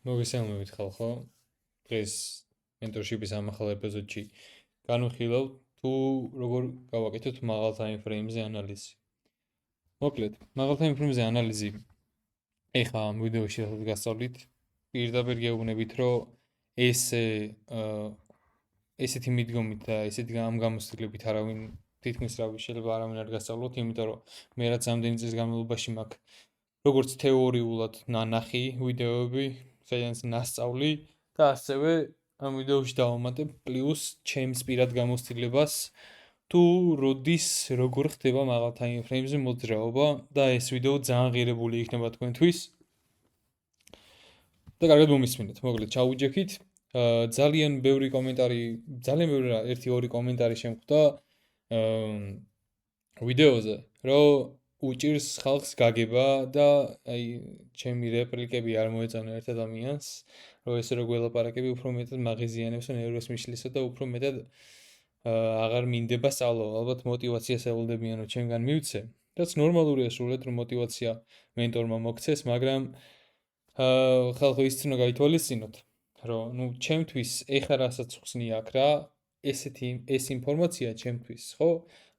მოგესალმებით ხალხო. დღეს mentorship-ის ამ ახალ ეპიზოდში განვიხილავთ თუ როგორ გავაკეთოთ მაღალ time frame-ზე ანალიზი. მოკლედ, მაღალ time frame-ზე ანალიზი ეხლა ამ ვიდეოში რასაც გასწავლით, პირდაპირ გეუბნებით, რომ ესეთი მიდგომით და ესეთი ამ გამოცდილებით არავინ თითქმის შეიძლება არავინ არ გასწავლოთ, იმიტომ რომ მე რაც ამდენი წლის განმავლობაში მაქვს როგორც თეორიულად ნანახი ვიდეოები, სადაც ნასწავლი და ასევე ამ ვიდეოში დავამატებ პლუს ჩემს პირად გამოცდილებას თუ როდის როგორ ხდება მაღალ time frame-ზე მოძრაობა და ეს ვიდეო ძალიან ღირებული იქნება თქვენთვის. და კარგად მომისმინეთ. მოკლედ ჩავუჯექით. ძალიან ბევრი კომენტარი, ძალიან ბევრი რა, 1-2 კომენტარი შემხვდა ვიდეოზე, რომ უჭირს ხალხს გაგება და აი ჩემი რეპლიკები არ მოეწონა ერთ ადამიანს, რომ ესე რო გველაპარაკები უფრო მეტად მაღიზიანებს ნერვებს მიშლისა და უფრო მეტად აღარ მინდება სწავლა, ალბათ мотиваციას ელოდებიან რომ ჩემგან მივცე. რაც ნორმალურია სულად რომ мотиваცია მენტორმა მოგცეს, მაგრამ ხალხო ის უნდა გაითვალისწინოთ, რომ ნუ ჩემთვის ეხლა რასაც ხსნი აქ რა, ეს ინფორმაცია ჩემთვის, ხო?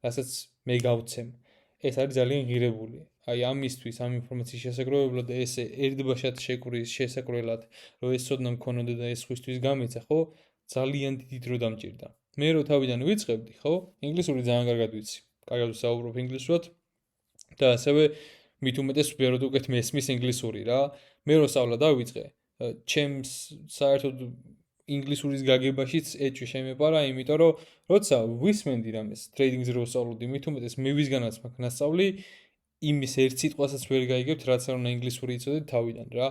რასაც მე გავცემ. ეს არის ძალიან ღირებული. აი ამისთვის, ამ ინფორმაციის შესაძლებლად ესე ერთბაშად შეკვრის შესაძლებლად, რომ ეს ცოდნა მქონოდა და ეს ხისთვის გამეცა, ხო? ძალიან დიდი დრო დამჭირდა. მე რო თავიდან ვიწყებდი, ხო? ინგლისური ძალიან კარგად ვიცი. კარგად ვსაუბრობ ინგლისურად და ასევე მით უმეტეს ვფეროდ უკეთ მესმის ინგლისური რა. მე რო სწავლა დავიწყე, ჩემს საერთოდ ინგლისურის გაგებაშიც ეჭვი შემეპარა, იმიტომ რომ როცა ვისმენდი რამეს ტრეიდინგზე რო ვსწავლობდი, მით უმეტეს მე ვისგანაც მაქვს ნასწავლი, იმის ერთ სიტყვასაც ვერ გაიგებთ, რაც არ უნდა ინგლისური იცოდეთ თავიდან რა.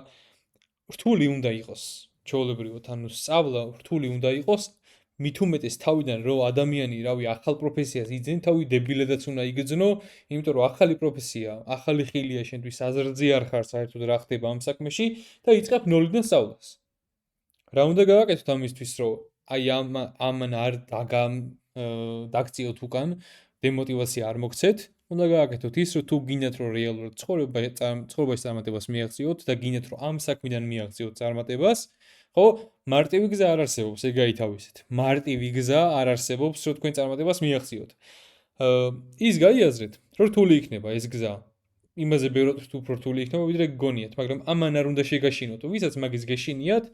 რთული უნდა იყოს, ჩვეულებრივად, ანუ სწავლა რთული უნდა იყოს, მით უმეტეს თავიდან რო ადამიანი, რავი, ახალ პროფესიას იძენ, თავი დებილედაც უნდა იგრძნო, იმიტომ რომ ახალი პროფესია, ახალი ხილია შენთვის აზრზე არ ხარ საერთოდ რა ხდება ამ საქმეში და იწყებ ნოლიდან სწავლას. რა უნდა გავაკეთოთ ამისთვის, რომ აი ამან არ დაგწიოთ უკან, დემოტივაცია არ მოგცეთ, უნდა გავაკეთოთ ის, რომ თუ გინდათ რომ რეალურად ცხოვრებაში წარმატებას მიაღწიოთ და გინდათ რომ ამ საქმიდან მიაღწიოთ წარმატებას, ხო, მარტივი გზა არ არსებობს, ეგ გაითავისეთ. მარტივი გზა არ არსებობს, რომ თქვენ წარმატებას მიაღწიოთ. ის გაიაზრეთ, რომ რთული იქნება ეს გზა. იმაზე ბევრად უფრო რთული იქნება, ვიდრე გგონიათ, მაგრამ ამან არ უნდა შეგაშინოთ. ვისაც მაგის გეშინიათ,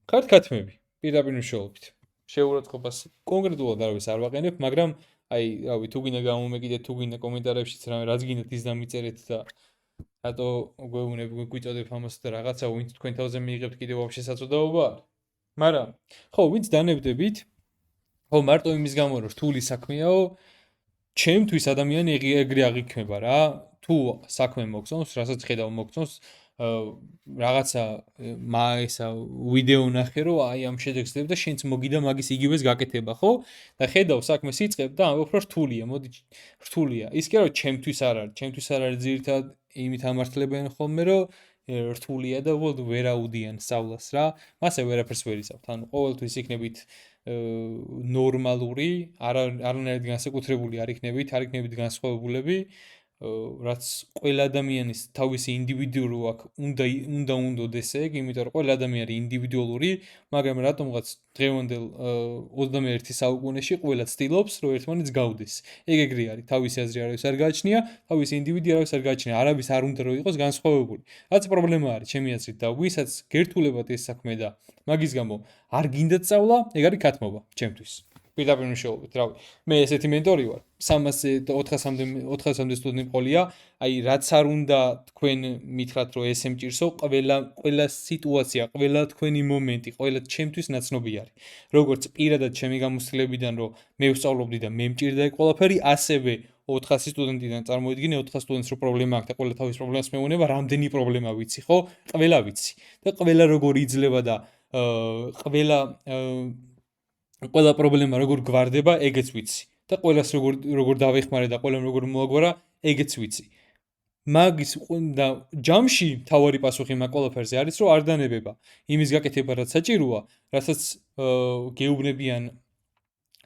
ხართ ქათმები, პირდაპირ მნიშვნელობით. შეურაცხყოფას კონკრეტულად არავის არ ვაყენებ, მაგრამ აი, რავი, თუ გინდა გამომეკიდეთ, თუ გინდა კომენტარებშიც რაც გინდათ ის დამიწერეთ და რატო გვიწოდებ ამას და რაღაცა ვინც თქვენ თავზე მიიღებთ კიდევ ვაფშე საწოდაობა არ. მაგრამ ხო, ვინც დანებდებით, ხო, მარტო იმის გამო რომ რთული საქმეაო, ჩემთვის ადამიანი ეგრე აღიქმება რა. თუ საქმე მოგწონს, რასაც ხედავ მოგწონს, რაღაცა ესა ვიდეო ნახე რომ აი ამ შედეგს და შენც მოგიდა მაგის იგივეს გაკეთება, ხო? და ხედავ საქმეს იწყებ და ამბობ რომ რთულია, მოდი რთულია. ის კი არა რომ ჩემთვის არ არის, ჩემთვის არ არის ძირითადად იმით ამართლებენ ხოლმე რომ რთულია და უბრალოდ ვერ აუდიან სწავლას რა. მასე ვერაფერს ვერ იცავთ. ანუ ყოველთვის იქნებით ნორმალური, არანაირად განსაკუთრებული არ იქნებით განსხვავებულები. რაც ყველა ადამიანის თავისი ინდივიდუალური აქვს, უნდა უნდოდეს ეგ, იმიტომ რომ ყველა ადამიანი ინდივიდუალური, მაგრამ რატომღაც დღევანდელ 21 საუკუნეში ყველა ცდილობს, რომ ერთმანეთს გავდეს. ეგ ეგრე არის, თავისი აზრი არავის არ გააჩნია, თავისი ინდივიდი არავის არ გააჩნია, არავის არ უნდა რომ იყოს განსხვავებული. რაც პრობლემა არის, ჩემი აზრით და ვისაც გერთულებათ ეს საქმე და მაგის გამო არ გინდათ სწავლა, ეგ არის ქათმობა ჩემთვის. პირდაპირ მნიშვნელობით, რავი. მე ესეთი მენტორი ვარ. 300-400-მდე სტუდენტი მყოლია, აი რაც არ უნდა თქვენ მითხრათ რომ ესე მჭირსო, ყველა სიტუაცია, ყველა თქვენი მომენტი, ყველა ჩემთვის ნაცნობი არის. როგორც პირადად ჩემი გამოცდილებიდან რომ მე ვსწავლობდი და მე მჭირდა ეგ ყველაფერი, ასევე 400 სტუდენტიდან წარმოიდგინე 400 სტუდენტს რო პრობლემა აქვს და ყველა თავის პრობლემას მეუნება, რამდენი პრობლემა ვიცი, ხო? ყველა ვიცი. და ყველა როგორ იძლევა და ყველა პრობლემა როგორ გვარდება, ეგეც ვიცი. და ყველას როგორ დავეხმარე და ყველამ როგორ მოაგვარა, ეგეც ვიცი. მაგის და ჯამში თავარი პასუხი მაგ ყველაფერზე არის, რომ არ დანებება. იმის გაკეთება რაც საჭიროა, რასაც გეუბნებიან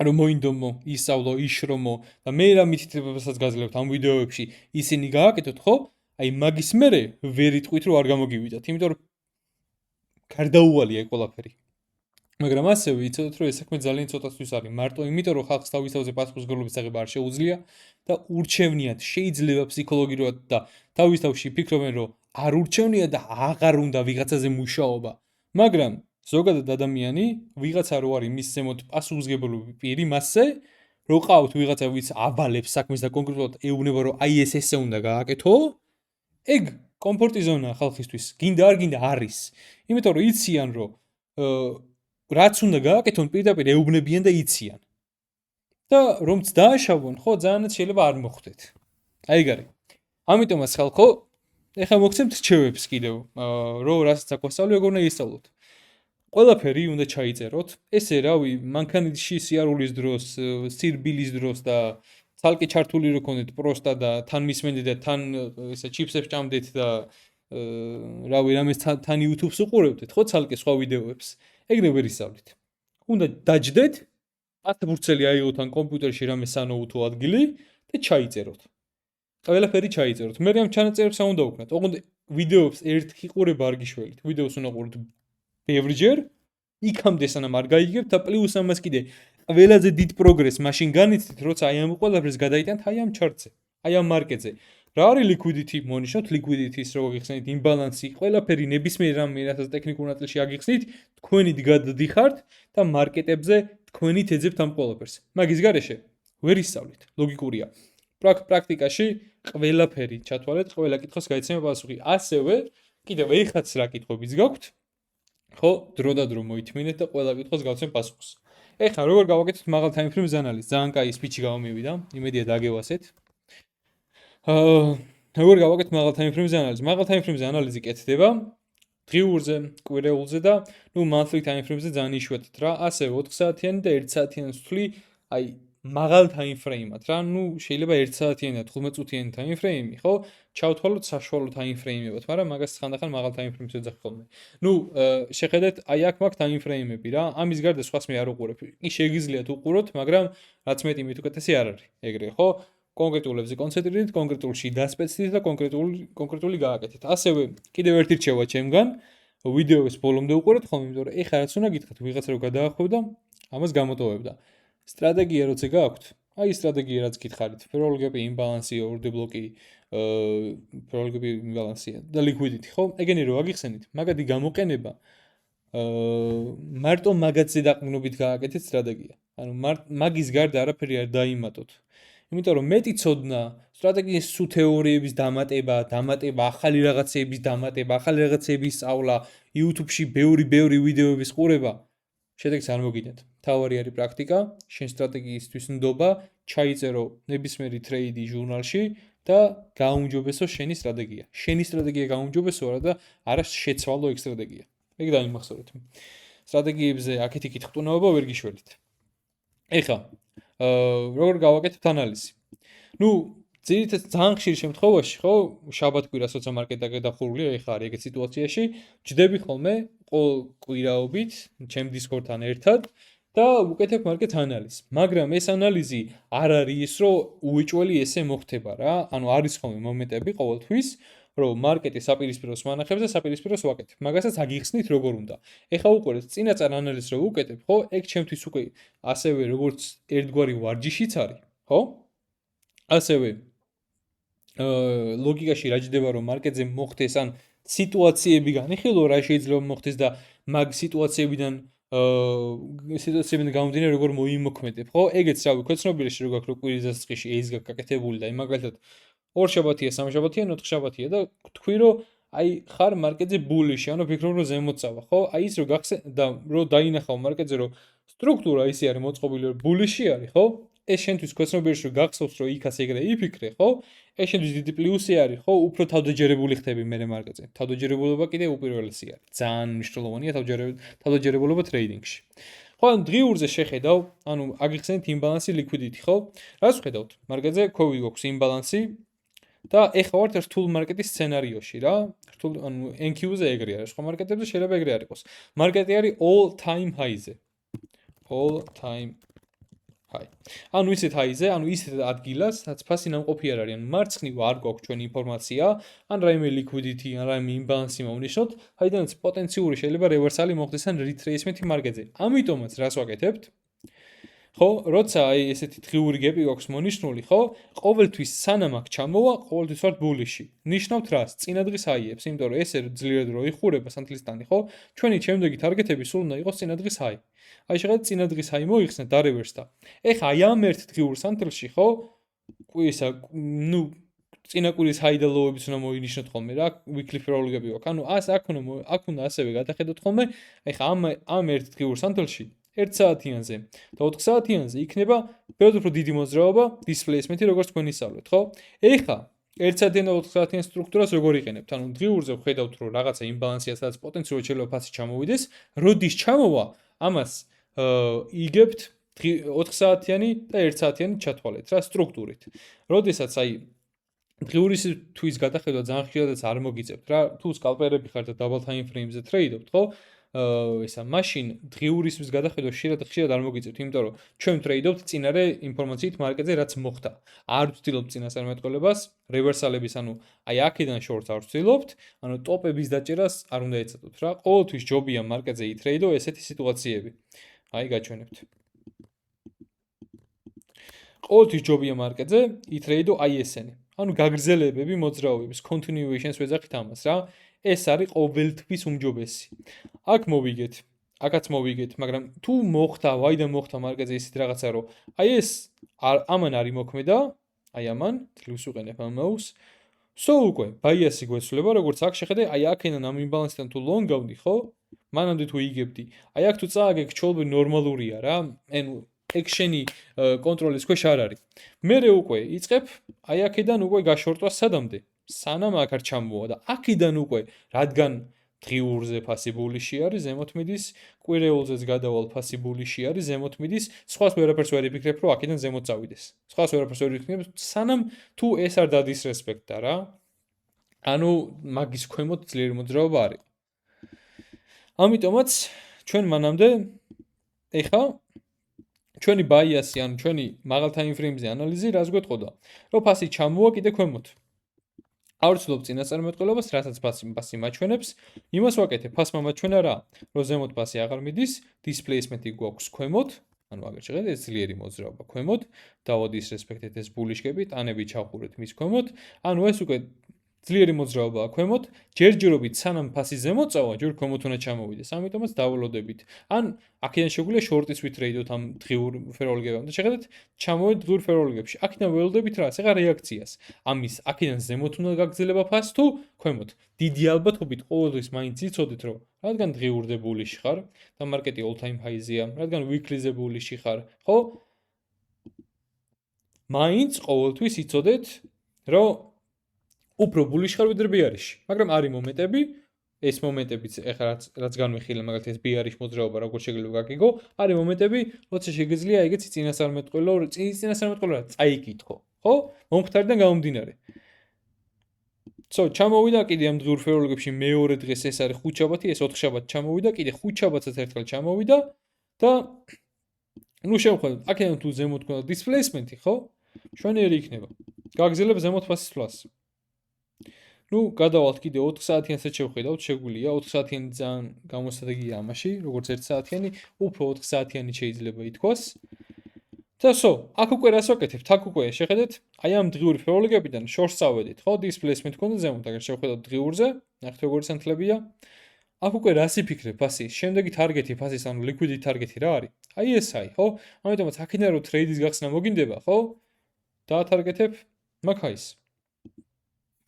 რომ მოინდომო, ისწავლო, იშრომო და მე რა მითითებასაც გაძლევთ ამ ვიდეოებში, ისინი გააკეთოთ, ხო? აი მაგის მერე ვერ იტყვით რომ არ გამოგივიდათ, იმიტომ რომ გარდაუვალია ეგ ყველაფერი. მაგრამ ასევე იცოდეთ, რომ ეს საქმე ძალიან ცოტასთვის არის. მარტო იმიტომ, რომ ხალხს თავისთავზე პასუხისმგებლობის აღება არ შეუძლია და ურჩევნიათ შეიძლება ფსიქოლოგიურად და თავისთავში ფიქრობენ, რომ არ ურჩევნია და აღარ უნდა ვიღაცაზე მუშაობა. მაგრამ ზოგადად ადამიანი ვიღაცა რო არის მის ზემოთ პასუხისმგებლობი პირი მასზე, რო ყავთ ვიღაცა ვიც ავალებს საქმეს და კონკრეტულად ეუბნება, რომ აი ესე უნდა გააკეთო, ეგ კომფორტი ზონაა ხალხისთვის. გინდა არ გინდა არის. იმიტომ რომ იციან, რომ რაც უნდა გააკეთონ პირდაპირ ეუბნებიან და იციან. და რომც დააშავონ, ხო, ძალიანაც შეიძლება არ მოხვდეთ. აი ეგ არის. ამიტომაც ხალხო, ეხლა მოგცემთ რჩევებს კიდევ, რომ რასაც აგვასწავლე, როგორ უნდა ისწავლოთ. ყველაფერი უნდა ჩაიწეროთ. ესე რავი, მანქანაში სიარულის დროს, სირბილის დროს და ცალკე ჩართული რო ქონდეთ პროსტა და თან მისმენდით და თან ესე ჩიპსებს ჭამდეთ და რავი, რამეს თან YouTube-ს უყურებდეთ, ხო, ცალკე სხვა ვიდეოებს. ეგრე ვერ ისწავლით. უნდა დაჯდეთ, 10 ფურცელი აიღოთ ან კომპიუტერში რამე სანოუ თუ ადგილი და ჩაიწეროთ. ყველაფერი ჩაიწეროთ. მე ამ ჩანაწერებს არ უნდა ვქნათ. ოღონდ ვიდეოებს ერთი ყურება არ გიშველით. ვიდეოს უნდა ყუროთ ბევრჯერ, იქამდე სანამ არ გაიგებთ და პლუს ამას კიდე ყველაზე დიდ პროგრესს მაშინ განიცდით, როცა აი ამ ყველაფერს გადაიტანთ აი ამ ჩარტზე, აი ამ მარკეტზე. რა არის liquidity? მონიშნოთ liquidity-ს რო გიხსნით, იმბალანსი, ყველაფერი ნებისმიერ რამე, რასაც ტექნიკურ ნაწილში აგიხსნით, თქვენით გადადიხართ და მარკეტებზე თქვენით ეძებთ ამ ყველაფერს. მაგის გარეშე ვერ ისწავლით, ლოგიკურია. პრაქტიკაში ყველაფერი ჩათვალეთ, ყველა კითხვას გაიცემა პასუხი. ასევე კიდევ ეხაც რა კითხვებიც გაქვთ, ხო, დრო და დრო მოითმინეთ და ყველა კითხვას გავცემ პასუხს. ეხლა როგორ გავაკეთოთ მაღალ time frame-ზე ანალიზს? ძალიან კაი სპიჩი გამომივიდა, იმედია დაგევასეთ. როგორ გავაკეთოთ მაღალ time frame-ზე ანალიზს? მაღალ time frame-ზე ანალიზი კეთდება დღიურზე, კვირეულზე და monthly time frame-ზე ძალიან იშვიათად რა. ასევე 4 საათიანი და 1 საათიანს ვთვლი, აი მაღალ time frame-ად რა. შეიძლება 1 საათიანი და 15 წუთიანი time frame-ი, ხო? ჩავთვალოთ საშუალო time frame-ებად, მაგრამ მაგას ხანდახან მაღალ time frame-ს ეძახი ხოლმე. შეხედეთ, აი აქ მაქვს time frame-ები რა. ამის გარდა სხვას მე არ უყურებ. კი შეგიძლიათ უყუროთ, მაგრამ რაც მეტი მით უკეთესი არ არის. ეგრე, ხო? კონკრეტულებზე კონცენტრირდით, კონკრეტულში დასპეცდით და კონკრეტული გააკეთეთ. ასევე კიდევ ერთი რჩევა ჩემგან, ვიდეოს ბოლომდე უყურეთ ხოლმე, იმიტომ რომ ეხლა რაც უნდა გითხრათ, ვიღაცა რო გადაახვევდა, ამას გამოტოვებდა. სტრატეგია როცა გააქვთ, აი სტრატეგია რაც გითხარით, პროლოგები, იმბალანსი, ორდი ბლოკი, პროლოგები, იმბალანსია და liquidity, ხო? ეგენი რო აგიხსენით, მაგადი გამოყენება მარტო მაგაზე დაყრდნობით გააკეთეთ სტრატეგია. ანუ მაგის გარდა არაფერი არ დაიმატოთ. იმიტომ რომ მეტი ცოდნა, სტრატეგიის სუ თეორიების დამატება, ახალი რაღაცეების დამატება, ახალი რაღაცეების სწავლა, YouTube-ში ბევრი ვიდეოების ყურება, შედეგს არ მოგიდეთ. თავარი არის პრაქტიკა, შენ სტრატეგიისთვის ნდობა, ჩაიწერო ნებისმიერი ტრეიდი ჟურნალში და გააუმჯობესო შენი სტრატეგია. შენი სტრატეგია გააუმჯობესო და არა შეცვალო ეგ სტრატეგია. ეგ დაიმახსოვრეთ. სტრატეგიებზე აქეთ-იქით ხტუნაობა ვერ გიშველით. ეხლა როგორ გავაკეთებთ ანალიზი? ძირითადად ძალიან ხშირ შემთხვევაში, ხო, შაბათ-კვირას როცა მარკეტი გადახურულია, ეხლა არის ეგეთ სიტუაციაში, ჯდები ხოლმე ყოველ კვირაობით ჩემ Discord-თან ერთად და ვუკეთებ მარკეტ ანალიზს. მაგრამ ეს ანალიზი არ არის ის, რომ უეჭველი ესე მოხდება რა. ანუ არის ხოლმე მომენტები ყოველთვის, რომ მარკეტი საპირისპიროს მანახებს და საპირისპიროს ვაკეთებ. მაგასაც აგიხსნით როგორ უნდა. ეხლა უყურეთ, წინაწარ ანალიზს რო ვუკეთებ, ხო, ეგ ჩემთვის უკვე ასევე როგორც ერთგვარი ვარჯიშიც არის, ხო? ასევე ლოგიკაში რა ჯდება რომ მარკეტზე მოხდეს ან სიტუაციები განიხილო რა შეიძლება მოხდეს და მაგ სიტუაციებიდან გამომდინარე როგორ მოიმოქმედებ, ხო? ეგეც რავი, ქვეცნობიერში რო გაქვს რო კვირის დასაწყისში ეს გაკეთებული და აი მაგალითად ორ შაბათია, სამ შაბათია, 4 შაბათია და თქვი რომ აი ხარ მარკეტზე ბულიში, ანუ ფიქრობ რომ ზემოწავა, ხო? აი ის რო გახსენ და რო დაინახავ მარკეტზე რომ სტრუქტურა ისე არის მოწყობილი რომ ბულიში არის, ხო? ეს შენთვის ქვეცნობიერში რო გახსოვს რომ იქაც ეგრე იფიქრე, ხო? ეს შენთვის დიდი პლუსი არის, ხო? უფრო თავდაჯერებული ხდები მე მარკეტზე. თავდაჯერებულობა კიდე უპირველესი არის. ძალიან მნიშვნელოვანია თავდაჯერებულობა ტრეიდინგში. ხო, ან დღიურზე შეხედავ, ანუ აგიხსენით იმბალანსი liquidity, ხო? რას ვხედავთ? მარკეტზე COVID გვაქვს იმბალანსი და ეხლა ვართ რთულ მარკეტის სცენარიოში რა. რთულ, ანუ NQ-ზე ეგრე არის, სხვა მარკეტებზე შეიძლება ეგრე არ იყოს. მარკეტი არის all time high-ზე. all time აი. ანუ ისეთ ჰაიზე, ანუ ისეთ ადგილას, რაც ფასი ნამყოფი არ არის, ანუ მარცხნივ არ გვაქვს ჩვენი ინფორმაცია, ან რაიმე liquidity, ან რაიმე imbalance მოვნიშნოთ, აიდანაც პოტენციური შეიძლება reversal-ი მოხდეს ან retracement-ი მარკეტზე. ამიტომაც რას ვაკეთებთ? ხო, როცა აი ესეთი დღიური გეპი გვაქვს მონიშნული, ხო? ყოველთვის სანამ აქ ჩამოვა, ყოველთვის ვართ ბულიში. ნიშნავთ რას? წინადღის ჰაიებს, იმიტომ რომ ესე ძლიერ დრო იხურება სანთლისთანი, ხო? ჩვენი შემდეგი ტარგეტები სულ უნდა იყოს წინადღის ჰაი. აი შეხედეთ წინადღის ჰაი მოიხსნა და რევერსდა. ეხა აი ამ ერთ დღიურ სანთლში, ხო? ისა, ნუ წინაკვირის ჰაი და ლოუების უნდა მოინიშნოთ ხოლმე რა, weekly ფეროლოგები გვაქვს. ანუ აქ უნდა ასევე გადახედოთ ხოლმე, ეხა ამ ერთ დღიურ სანთლში 1 საათიანზე და 4 საათიანზე იქნება ბევრად უფრო დიდი მოძრაობა, displacement-ი, როგორც თქვენ ისწავლეთ, ხო? ეხა 1 საათიან და 4 საათიან სტრუქტურას როგორ იყენებთ? ანუ დღიურზე ვხედავთ, რომ რაღაცა იმბალანსია, სადაც პოტენციურად შეიძლება ფასი ჩამოვიდეს, როდის ჩამოვა, ამას იგებთ 4 საათიანი და 1 საათიანი ჩათვალეთ რა სტრუქტურით. როდესაც აი დღიურისთვის გადახედვა ძალიან ხშირადაც არ მოგიწევთ რა, თუ სკალპერები ხართ და double time frame-ზე ტრეიდობთ, ხო? ისა მაშინ დღიურისთვის გადახედვა ხშირად არ მოგიწევთ, იმიტომ რომ ჩვენ ტრეიდობთ წინარე ინფორმაციით მარკეტზე რაც მოხდა. არ ვცდილობთ წინასწარმეტყველებას, reversal-ების, ანუ აი აქედან short არ ვცდილობთ, ანუ ტოპების დაჭერას არ უნდა ეცადოთ რა. ყოველთვის ჯობია მარკეტზე იტრეიდო ესეთი სიტუაციები. აი გაჩვენებთ. ყოველთვის ჯობია მარკეტზე იტრეიდო აი ესენი. ანუ გაგრძელებები მოძრაობების continuations ვეძახით ამას რა. ეს არის ყოველთვის უმჯობესი. აქ მოვიგეთ, აქაც მოვიგეთ, მაგრამ თუ მოხდა, ვაიდან მოხდა მარკეტზე ისეთი რაღაცა, რომ აი ეს ამან არის მოქმედა, აი ამან, თლივს უყენებ ამ mouse. უკვე bias-ი გვეცვლება, როგორც აქ შეხედე, აი აქედან ამ იმბალანსიდან თუ long გავდი, ხო? მანამდე თუ იგებდი. აი აქ თუ წააგებ, ჩვეულებრივ ნორმალურია რა. ანუ ეგ შენი კონტროლის ქვეშ არ არის. მერე უკვე იწყებ, აი აქედან უკვე გაშორტვა სადამდე. სანამ აქ არ ჩამოვა და აქედან უკვე რადგან დღიურზე ფასი ბულიში არის, ზემოთ მიდის, კვირეულზეც გადავალ ფასი ბულიში არის, ზემოთ მიდის, სხვას ვერაფერს ვერ იფიქრებ, რომ აქედან ზემოთ წავიდეს. სხვას ვერაფერს ვერ იფიქრებ, სანამ თუ ეს არ დადისრესპექტა რა. ანუ მაგის ქვემოთ ძლიერი მოძრაობა არის. ამიტომაც ჩვენ მანამდე ეხა ჩვენი bias-ი, ანუ ჩვენი მაღალ time frame-ზე ანალიზი რას გვეტყოდა? რომ ფასი ჩამოვა კიდე ქვემოთ. არ ვცდილობ წინასწარმეტყველებას, რასაც ფასი მაჩვენებს, იმას ვაკეთებ, ფასმა მაჩვენა რა, რომ ზემოთ ფასი აღარ მიდის, displacement-ი გვაქვს ქვემოთ, ანუ აგერ შეხედეთ, ეს ძლიერი მოძრაობა ქვემოთ, დავადისრესპექტეთ ეს ბულიშკები, ტანები ჩავხურეთ მის ქვემოთ, ანუ ეს უკვე ძლიერი მოძრაობაა ქვემოთ, ჯერჯერობით სანამ ფასი ზემოთ წავა, ჯერ ქვემოთ უნდა ჩამოვიდეს. ამიტომაც დავალოდებით. ან აქედან შეგვიძლია short-ის ვითრეიდოთ ამ დღიურ ფეროლოგებამდე. შეხედეთ, ჩამოვედი დღიურ ფეროლოგებში. აქედან ველოდებით რას? ეხა რეაქციას. ამის აქედან ზემოთ უნდა გაგრძელება ფასი თუ ქვემოთ. დიდი ალბათობით ყოველთვის მაინც იცოდეთ, რომ რადგან დღიურზე ბულიში ხარ და მარკეტი all time high-ზეა, რადგან weekly-ზე ბულიში ხარ, ხო? მაინც ყოველთვის იცოდეთ, რომ უფრო ბულიში ხარ ვიდრე ბიარიში, მაგრამ არის მომენტები, ეს მომენტებიც ეხლა რაც განვიხილე, მაგალითად ეს ბიარიში მოძრაობა როგორ შეიძლება გაგიგო, არის მომენტები, როცა შეგიძლია ეგეც წინასწარმეტყველო, წაიკითხო, ხო? მომხდარიდან გამომდინარე. ჩამოვიდა კიდე ამ დღიურ ფეროლოგებში მეორე დღეს ეს არის ხუთშაბათი, ეს 4 შაბათი ჩამოვიდა, კიდე ხუთშაბათსაც ერთხელ ჩამოვიდა და ნუ შევხედოთ, აქედან თუ ზემოთ გვქონდა displacement-ი, ხო? შვენიერი იქნება. გაგრძელებ ზემოთ ფასის თვლას. ნუ გადავალთ კიდე 4 საათიანსაც შევხედავთ, შეგვიძლია 4 საათიანი ძალიან გამოსადეგია ამაში, როგორც 1 საათიანი, უფრო 4 საათიანი შეიძლება ითქვას. და აქ უკვე რას ვაკეთებთ? აქ უკვე შეხედეთ, აი ამ დღიური ფეროლოგებიდან short წავედით, ხო? displacement გქონდა ზემოთ, აგერ შევხედოთ დღიურზე, ნახეთ როგორი სანთლებია. აქ უკვე რას იფიქრებ ფასის? შემდეგი ტარგეტი ფასის, ანუ liquidity ტარგეტი რა არის? აი ესაი, ხო? ამიტომაც აქედან რომ ტრეიდის გახსნა მოგინდება, ხო? დაატარგეტებ მაგ-ჰაის.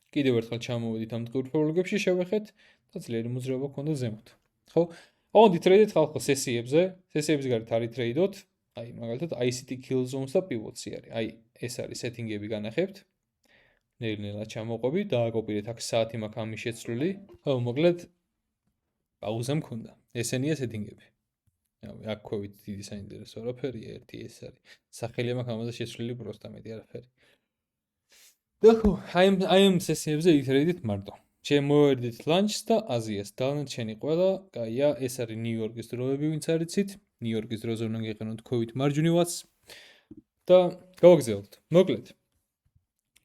კიდევ ერთხელ ჩამოვედით ამ დღიურ ფეროლოგებში, შევეხეთ და ძლიერი მოძრაობა გქონდა ზემოთ. ხო? ოღონდ იტრეიდეთ ხალხო სესიებზე, სესიების გარეთ არის ტრეიდოთ. აი, მაგალითად ICT kill zones და pivots-ი არის. აი, ეს არის setting-ები განახებთ. ნელ-ნელა ჩამოყვები, დააკოპირეთ აქ საათი მაქვს ამის შეცვლილი. ხო, მოკლედ პაუზა მქონდა. ესენია setting-ები. აქ ქვევით დიდი საინტერესო არაფერია, ერთი ეს არის. სახელი მაქვს ამაზე შეცვლილი პროსტა მეტი არაფერი. და ხო, აი ამ სესიებზე იტრეიდით მარტო. შემოვედით ლანჩს და აზიას. დალნეთ შენი ყველა, კაია, ეს არის ნიუ-იორკის დროები, ვინც არიცით. ნიუ-იორკის დროზე უნდა გეყენოთ ქვევით მარჯვნივაც. და გავაგზავნოთ. მოკლედ.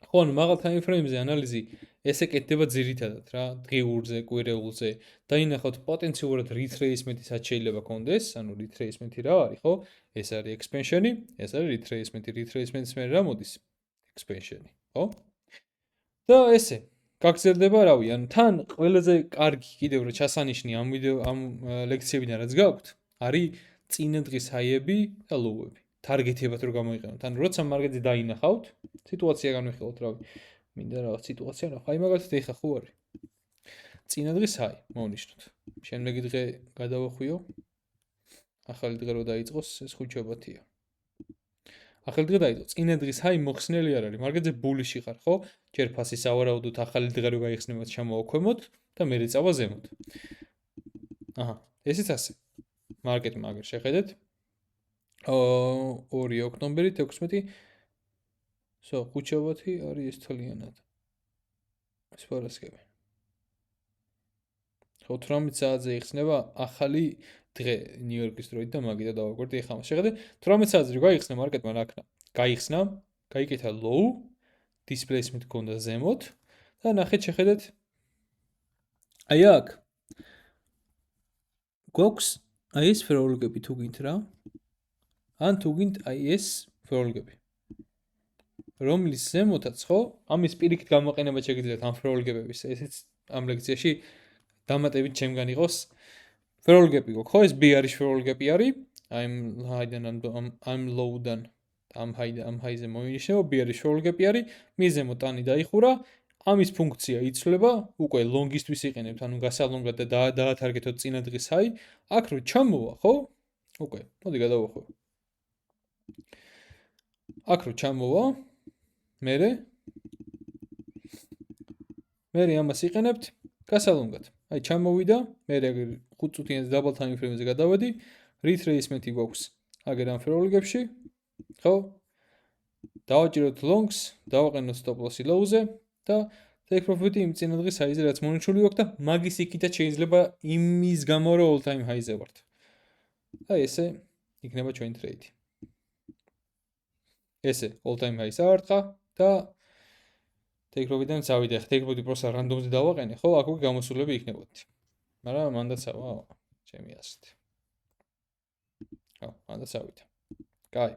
ხო, ანუ მაღალ time frame-ზე ანალიზი ესე კეთდება ძირითადად რა, დღიურზე, კვირეულზე. დაინახოთ პოტენციურად retracement-ი რაც შეიძლება კონდეს, ანუ retracement-ი რა არის, ხო? ეს არის expansion-ი, ეს არის retracement-ი. retracement-ის მე რა მოდის? expansion-ი, ხო? და ესე გაგზერდება რავი, ანუ თან ყველაზე კარგი კიდევ რა ჩასანიშნი ამ ლექციებიდან რაც გაქვთ, არის წინა დღის ჰაიები და ლოუები. თარგეტებად რო გამოიყენოთ. ანუ როცა მარკეტზე დაინახავთ, სიტუაცია განვიხილოთ რავი. მინდა რაღაც სიტუაცია ნახო. აი მაგალითად ეხა ხო არის. წინა დღის ჰაი მოვნიშნოთ. შემდეგი დღე გადავახვიო. ახალი დღე რო დაიწყოს, ეს ხუთშაბათია. ახალი დღე დაიწყო. წინა დღის ჰაი მოხსნელი არ არის. მარკეტზე ბულიში ხარ, ხო? ჯერ ფასი სავარაუდოდ ახალი დღე რო გაიხსნებათ, ჩამოვაქვემოთ და მერე წავა ზემოთ. აჰა, ესეც ასე. მარკეტმა აგერ შეხედეთ. 2 ოქტომბერი 16 ხუთშაბათი არის ეს თლიანად. ეს პარასკევი. 18 საათზე იხსნება ახალი დღე ნიუ-იორკის დროით და მაგიდა დავაკვირდი ეხლა. შეხედეთ 18 საათზე რო გაიხსნა მარკეტმა რა ქნა? გაიხსნა, გაიკეთა low, displacement გქონდა ზემოთ და ნახეთ შეხედეთ. აი აქ გვაქვს აი ეს ფეროლოგები თუ გინთ რა? ან თუ გინთ აი ეს ფეროლოგები. რომლის ზემოთაც ხო? ამის პირიქით გამოყენება შეგიძლიათ ამ ფეროლოგებების. ესეც ამ ლექციაში დამატებით ჩემგან იყოს. ფეროლოგები გვაქვს ხო? ეს B არის ფეროლოგები არის. I'm low-დან ამ high-ზე მოინიშნება, B არის ფეროლოგები არის. მიზემო ტანი დაიხურა. ამის ფუნქცია იცვლება, უკვე long-ისთვის იყენებთ, ანუ გასალონგად და დაათარგეთოთ წინა დღის high. აქ რო ჩამოვა, ხო? უკვე, მოდი გადავახვევ. აქ რო ჩამოვა, მერე ამას იყენებთ გასალონგად. აი ჩამოვიდა, მერე 5 წუთიანი double time frame-ზე გადავედი, retracement-ი გვაქვს აგერ ამ ფეროლოგებში, ხო? დავაჭიროთ longs, დავაყენოთ stop loss-ი low-ზე და take profit-ი იმ წინა დღის high-ზე რაც მონიჩული გვაქვს და მაგის იქითაც შეიძლება იმის გამო რომ all time high-ზე ვართ. და ესე იქნება ჩვენ trade-ი. ესე all time high-ს ავარტყა და take profit-დან წავიდე. take profit-ი პროსა random-ზე დავაყენე, ხო? აქ უკვე გამოსულები იქნებოდი. მაგრამ მანდაც ჩემი ასეთ. ხო, მანდაც ავიდე. კაი.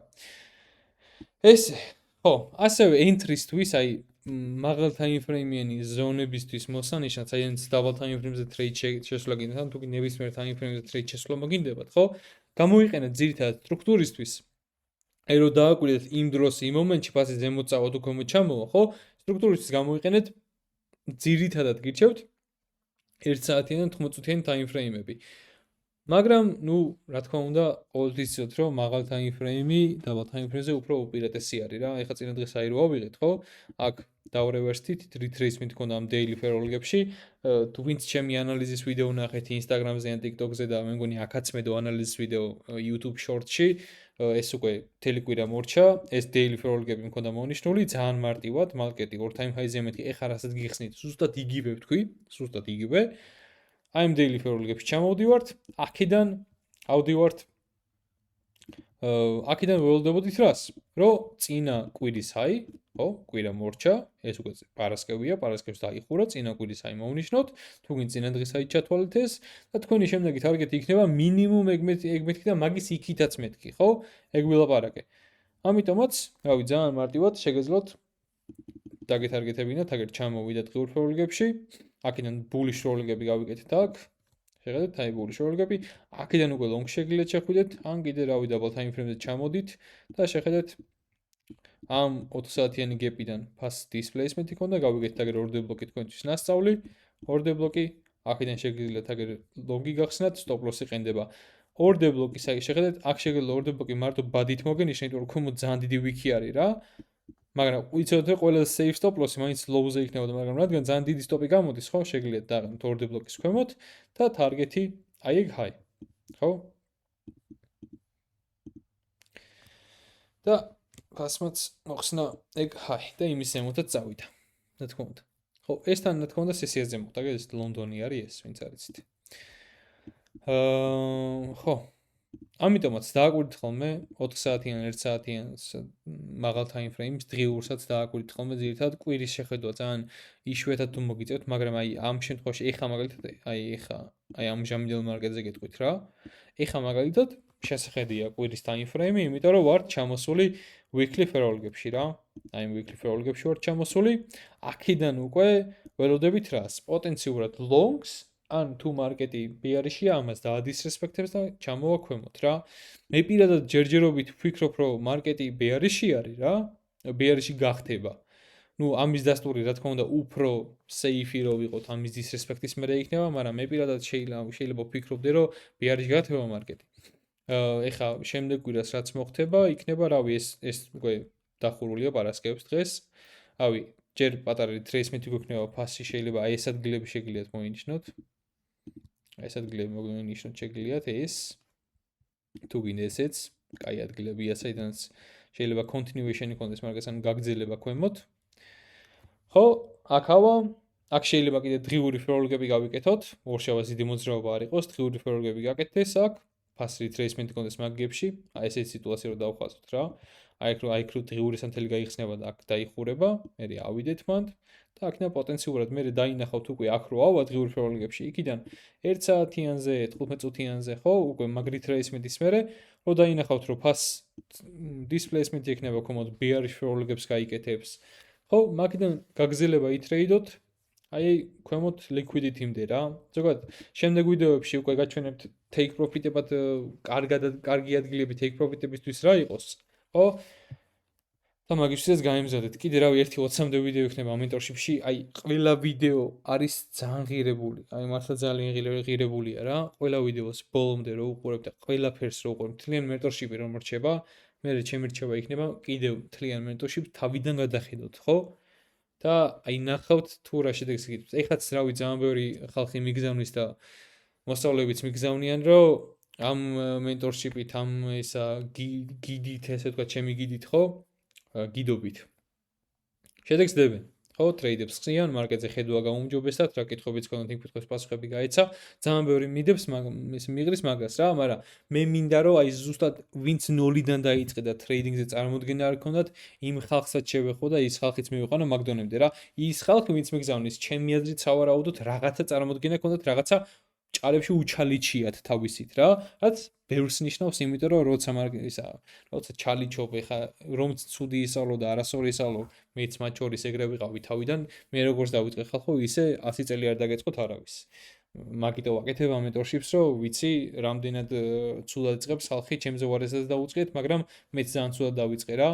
ესე, ხო, ასევე entry-ისთვის, აი მაღალ time frame-იანი ზონებისთვის მოსანიშნად, აი ეს double time frame-ზე trade შესვლა გინდათ, ან თუ კი ნებისმიერ time frame-ზე trade შესვლა მოგინდებათ, ხო? გამოიყენეთ ძირითადად სტრუქტურისთვის. აი რომ დააკვირდეთ იმ დროს, იმ მომენტში ფასი ზემოთ წავა თუ ქვემოთ ჩამოვა, ხო? სტრუქტურისთვის გამოიყენეთ ძირითადად გირჩევთ 1 საათიანი და 80 წუთიანი time frame-ები. მაგრამ, რა თქმა უნდა, ყოველთვის იცოდეთ, რომ მაღალ time frame-ი double time frame-ზე უფრო უპირატესი არის რა. ეხლა წინა დღეს აი რო ავიღეთ, ხო? აქ დავრევერსთით, retracement გქონდა ამ daily ფეროლოგებში. თუ ვინც ჩემი ანალიზის ვიდეო ნახეთ Instagram-ზე ან TikTok-ზე და მე მგონი აქაც მედო ანალიზის ვიდეო YouTube Short-ში, ეს უკვე მთელი კვირა მორჩა. ეს daily ფეროლოგები მქონდა მონიშნული, ძალიან მარტივად, მარკეტი all time high-ზე მეტი ეხლა რასაც გიხსნით, ზუსტად იგივე ვთქვი, ზუსტად იგივე. აი ამ daily ფეროლოგებში ჩამოვდივართ, აქედან ავდივართ აქედან ველოდებოდით რას? რომ წინა კვირის high, ხო? კვირა მორჩა, ეს უკვე პარასკევია, პარასკევს დაიხურა, წინა კვირის high მოვნიშნოთ, თუ გინ წინა დღის high ჩათვალეთ ეს და თქვენი შემდეგი თარგეტი იქნება მინიმუმ ეგ მეთქი და მაგის იქითაც მეთქი, ხო? ეგ ვილაპარაკე. ამიტომაც, რავი, ძალიან მარტივად შეგეძლოთ დაგეთარგეტებინათ, აგერ ჩამოვიდეთ ღიურ ფეროლოგებში. აქედან bullish rolling-ები გავიკეთეთ აქ. შეხედეთ, აი bullish rolling-ები. აქედან უკვე long შეგიძლიათ შეხვიდეთ, ან კიდე რავი double time frame-ზე ჩამოდით და შეხედეთ ამ 20 საათიანი gap-იდან fast displacement-ი ქონდა, გავიკეთეთ აგერ order block-ი თქვენთვის ნასწავლი, order block-ი, აქედან შეგიძლიათ აგერ long-ი გახსნათ, stop loss-ი ყენდება. order block-ის აი შეხედეთ, აქ შეგიძლიათ order block-ი მარტო bad-ით მოგენიშნეთ, იმიტომ რომ ქვემოთ ძალიან დიდი wick-ი არის რა. მაგრამ იცოდეთ რომ ყველა safe stop loss-ი მაინც low-ზე იქნებოდა, მაგრამ რადგან ძალიან დიდი stop-ი გამოდის, ხო, შეგიძლიათ დააყენოთ order block-ის ქვემოთ და target-ი აი ეგ high, ხო? და ფასმაც მოხსნა ეგ high და იმის ზემოთაც წავიდა. რა თქმა უნდა. ხო, ეს თან რა თქმა უნდა სესიაზე მოხდა, ეს ლონდონი არის ეს, ვინც არიცით. ხო. ამიტომაც დააკვირდით ხოლმე 4 საათიან, 1 საათიან მაღალ time frame-ს, დღიურსაც დააკვირდით ხოლმე ძირითადად კვირის შეხედვა ძალიან იშვიათად თუ მოგიწევთ, მაგრამ აი ამ შემთხვევაში ეხა მაგალითად აი ამ ჟამიდელ მარკეტზე გეტყვით რა. ეხა მაგალითად შესაძლებელია კვირის time frame-ი, იმიტომ რომ ვართ ჩამოსული weekly fair-ოლგებში რა. აი ამ weekly fair-ოლგებში ვართ ჩამოსული. აქედან უკვე ველოდებით რას? პოტენციურად longs ან თუ მარკეტი bearish-ია, ამას დაადისრესპექტებს და ჩამოვა ქვემოთ რა. მე პირადად ჯერჯერობით ვფიქრობ, რომ მარკეტი bearish-ი არის რა, bearish-ი გახდება. ნუ ამის დასტური რა თქმა უნდა უფრო safe-ი რო ვიყოთ, ამის disrespect-ის მერე იქნება, მაგრამ მე პირადად შეიძლება ვფიქრობდე, რომ bearish გახდება მარკეტი. ეხა შემდეგ კვირას რაც მოხდება, იქნება რავი ეს უკვე დახურულია პარასკევს დღეს. რავი, ჯერ პატარა retracement გვექნება ფასი, შეიძლება აი ეს ადგილები შეგიძლიათ მოინიშნოთ. ეს ადგილები მოგინიშნოთ შეგიძლიათ ეს თუ გინდა ესეც, კაი ადგილებია, საიდანაც შეიძლება continuation იქონდეს, მაგრამ ან გაგრძელება ქვემოთ. ხო, აქავა, აქ შეიძლება კიდე დღიური fair-ოლგები გავიკეთოთ, ორშაბათს დიდი მოძრაობა არ იყოს, დღიური fair-ოლგები გაკეთდეს აქ, ფასი retracement იქონდეს მაგგებში, აი ესეთი სიტუაცია რო დავხაზოთ რა. აი იქ რო დღიური სანთელი გაიხსნება და აქ დაიხურება, მე ავიდეთ მანდ და აქნა პოტენციურად მე დაინახავთ უკვე აქ რო ავა დღიური fair-ოლგებში, იქიდან 1 საათიანზე, 15 წუთიანზე, ხო, უკვე მაგ retracement-ის მერე რო დაინახავთ რომ ფას displacement-ი ექნება ქვემოთ bearish fair-ოლგებს გაიკეთებს. ხო, მაგიდან გაგზელება იტრეიდოთ, აი ქვემოთ liquidity-მდე რა. ზოგადად, შემდეგ ვიდეოებში უკვე გაჩვენებთ take profit-ებად კარგი ადგილები take profit-ებისთვის რა იყოს, ხო? და მაგისთვისაც გაემზადეთ. კიდე რავი, 1-20-მდე ვიდეო იქნება ამ mentorship-ში, აი ყველა ვიდეო არის ძალიან ღირებული. აი მართლა ძალიან ღირებულია რა. ყველა ვიდეოს ბოლომდე რო უყურებთ და ყველაფერს რო უყურებთ, თლიან mentorship-ი რომ რჩება, მე ჩემი რჩევა იქნება კიდევ თლიან mentorship თავიდან გადახედოთ, ხო? და აი ნახავთ თუ რა შედეგს იგებს. ეხლაც რავი, ძალიან ბევრი ხალხი მიგზავნის და მოსწავლეებიც მიგზავნიან, რომ ამ mentorship-ით, ამ ესა გიდით, ესე ვთქვა, ჩემი გიდით, ხო? გიდობით. შედეგს დებენ. ხო, ტრეიდებს ხსნიან, მარკეტზე ხედვა გაუმჯობესად, რა კითხვებიც ქონდათ, იქ თვითონ პასუხები გაეცა. ძალიან ბევრი მიდებს, მიღრის მაგას რა, მაგრამ მე მინდა რომ აი ზუსტად ვინც ნოლიდან დაიწყე და ტრეიდინგზე წარმოდგენა არ ქონდათ, იმ ხალხსაც შევეხო და ის ხალხიც მივიყვანო მაგდონემდე რა. ის ხალხი ვინც მიგზავნის, ჩემი აზრით სავარაუდოდ რაღაცა წარმოდგენა ქონდათ, რაღაცა ჭარებში უჩალიჩიათ თავისით რა. რაც ბევრს ნიშნავს, იმიტომ რომ როცა ჩალიჩობ, ეხა რომც ცუდი ისწავლო და არასწორი ისწავლო, მეც მათ შორის ეგრე ვიყავი თავიდან, მე როგორც დავიწყე ხალხო, ისე 100 წელი არ დაგეწყოთ არავის. მაგიტო ვაკეთებ ამ mentorship-ს, რომ ვიცი, რამდენად ცუდად იწყებს ხალხი, ჩემზე უარესად დაუწყიეთ, მაგრამ მეც ძალიან ცუდად დავიწყე რა.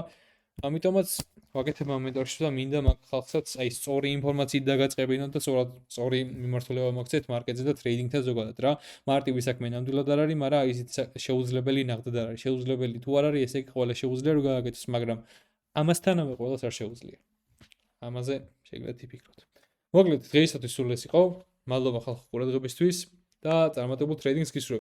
ამიტომაც ვაკეთებ ამ mentorship-ს და მინდა მაგ ხალხსაც აი სწორი ინფორმაციით დაგაწყებინოთ და სწორი მიმართულება მოგცეთ მარკეტზე და ტრეიდინგთან ზოგადად რა. მარტივი საქმე ნამდვილად არ არის, მაგრამ ისიც შეუძლებელი ნახდად არ არის. შეუძლებელი თუ არ არის, ესე იგი ყველა შეუძლია რომ გააკეთოს, მაგრამ ამასთანავე ყველას არ შეუძლია. ამაზე შეგიძლიათ იფიქროთ. მოკლედ დღეისათვის სულ ეს იყო. მადლობა ხალხო ყურადღებისთვის და წარმატებულ ტრეიდინგს გისურვებთ.